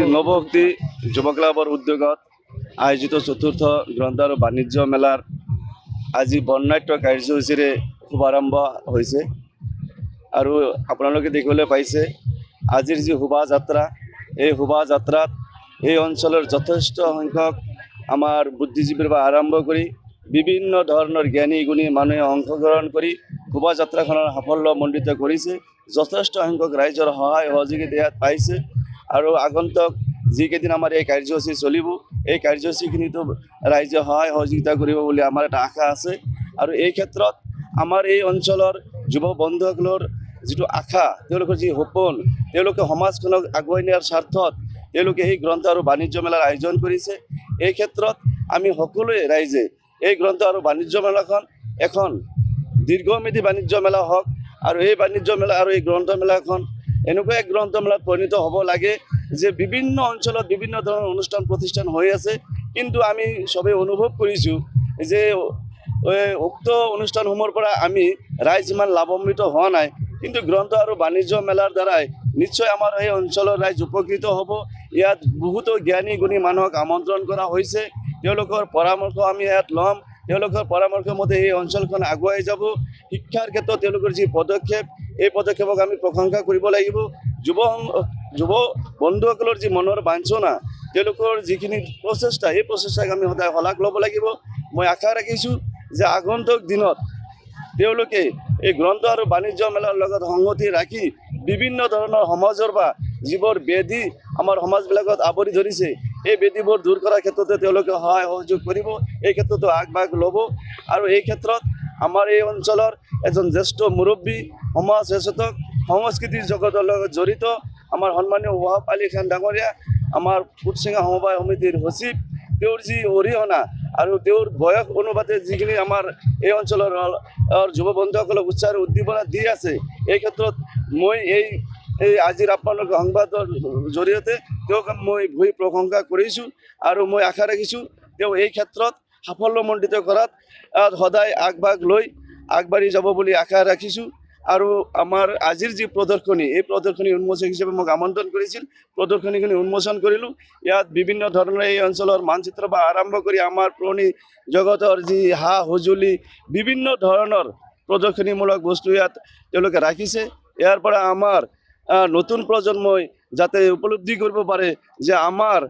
নৱশক্তি যুৱ ক্লাবৰ উদ্যোগত আয়োজিত চতুৰ্থ গ্ৰন্থ আৰু বাণিজ্য মেলাৰ আজি বৰ্ণাঢ্য কাৰ্যসূচীৰে শুভাৰম্ভ হৈছে আৰু আপোনালোকে দেখিবলৈ পাইছে আজিৰ যি শোভাযাত্ৰা এই শোভাযাত্ৰাত এই অঞ্চলৰ যথেষ্ট সংখ্যক আমাৰ বুদ্ধিজীৱীৰ পৰা আৰম্ভ কৰি বিভিন্ন ধৰণৰ জ্ঞানী গুণী মানুহে অংশগ্ৰহণ কৰি শোভাযাত্ৰাখনৰ সাফল্যমণ্ডিত কৰিছে। যথেষ্ট সংখ্যক ৰাইজৰ সহায় সহযোগিতা ইয়াত পাইছে আৰু আগন্তুক যিকেইদিন আমাৰ এই কাৰ্যসূচী চলিব এই কাৰ্যসূচীখিনিতো ৰাইজে সহায় সহযোগিতা কৰিব বুলি আমাৰ এটা আশা আছে আৰু এই ক্ষেত্ৰত আমাৰ এই অঞ্চলৰ যুৱ বন্ধুসকলৰ যিটো আশা তেওঁলোকৰ যি সপোন তেওঁলোকে সমাজখনক আগুৱাই নিয়াৰ স্বাৰ্থত তেওঁলোকে এই গ্ৰন্থ আৰু বাণিজ্য মেলাৰ আয়োজন কৰিছে। এই ক্ষেত্ৰত আমি সকলোৱে ৰাইজে এই গ্ৰন্থ আৰু বাণিজ্য মেলাখন এখন দীৰ্ঘম্যাদী বাণিজ্য মেলা হওক আৰু এই বাণিজ্য মেলা আৰু এই গ্ৰন্থ মেলাখন এনেকুৱা এক গ্ৰন্থ মেলাত পৰিণত হ'ব লাগে যে বিভিন্ন অঞ্চলত বিভিন্ন ধৰণৰ অনুষ্ঠান প্ৰতিষ্ঠান হৈ আছে, কিন্তু আমি সবেই অনুভৱ কৰিছোঁ যে উক্ত অনুষ্ঠানসমূহৰ পৰা আমি ৰাইজ ইমান লাভান্বিত হোৱা নাই, কিন্তু গ্ৰন্থ আৰু বাণিজ্য মেলাৰ দ্বাৰাই নিশ্চয় আমাৰ এই অঞ্চলৰ ৰাইজ উপকৃত হ'ব। ইয়াত বহুতো জ্ঞানী গুণী মানুহক আমন্ত্ৰণ কৰা হৈছে, তেওঁলোকৰ পৰামৰ্শ আমি ইয়াত ল'ম, তেওঁলোকৰ পৰামৰ্শ মতে এই অঞ্চলখন আগুৱাই যাব। শিক্ষাৰ ক্ষেত্ৰত তেওঁলোকৰ যি পদক্ষেপ এই পদক্ষেপক আমি প্ৰশংসা কৰিব লাগিব। যুৱ বন্ধুসকলৰ যি মনৰ বাঞ্ছনা তেওঁলোকৰ যিখিনি প্ৰচেষ্টা এই প্ৰচেষ্টাক আমি সদায় শলাগ ল'ব লাগিব। মই আশা ৰাখিছোঁ যে আগন্তুক দিনত তেওঁলোকে এই গ্ৰন্থ আৰু বাণিজ্য মেলাৰ লগত সংগতি ৰাখি বিভিন্ন ধৰণৰ সমাজৰ পৰা যিবোৰ ব্যাধি আমাৰ সমাজবিলাকত আৱৰি ধৰিছে এই ব্যাধিবোৰ দূৰ কৰাৰ ক্ষেত্ৰতে তেওঁলোকে সহায় সহযোগ কৰিব, এই ক্ষেত্ৰতো আগভাগ ল'ব। আৰু এই ক্ষেত্ৰত আমাৰ এই অঞ্চলৰ এজন জ্যেষ্ঠ মুৰব্বী সমাজ সচেতক সংস্কৃতিৰ জগতৰ লগত জড়িত আমাৰ সন্মানীয় ৱাহাব আলী খান ডাঙৰীয়া আমাৰ পুটচিঙা সমবায় সমিতিৰ সচিব, তেওঁৰ যি অৰিহণা আৰু তেওঁৰ বয়স অনুপাতে যিখিনি আমাৰ এই অঞ্চলৰ যুৱ বন্ধুসকলক উৎসাহ উদ্দীপনা দি আছে, এই ক্ষেত্ৰত মই এই আজিৰ আপোনালোকৰ সংবাদৰ জৰিয়তে তেওঁক মই ভূয়সী প্ৰশংসা কৰিছোঁ আৰু মই আশা ৰাখিছোঁ তেওঁ এই ক্ষেত্ৰত সাফল্যমণ্ডিত কৰাত সদায় আগভাগ লৈ আগবাঢ়ি যাব বুলি আশা ৰাখিছোঁ। আৰু আমাৰ আজিৰ যি প্ৰদৰ্শনী এই প্ৰদৰ্শনী উন্মোচক হিচাপে মোক আমন্ত্ৰণ কৰিছিল, প্ৰদৰ্শনীখিনি উন্মোচন কৰিলোঁ। ইয়াত বিভিন্ন ধৰণৰ এই অঞ্চলৰ মানচিত্ৰৰ পৰা আৰম্ভ কৰি আমাৰ পুৰণি জগতৰ যি সা সঁজুলি বিভিন্ন ধৰণৰ প্ৰদৰ্শনীমূলক বস্তু ইয়াত তেওঁলোকে ৰাখিছে। ইয়াৰ পৰা আমাৰ নতুন প্ৰজন্মই যাতে উপলব্ধি কৰিব পাৰে যে আমাৰ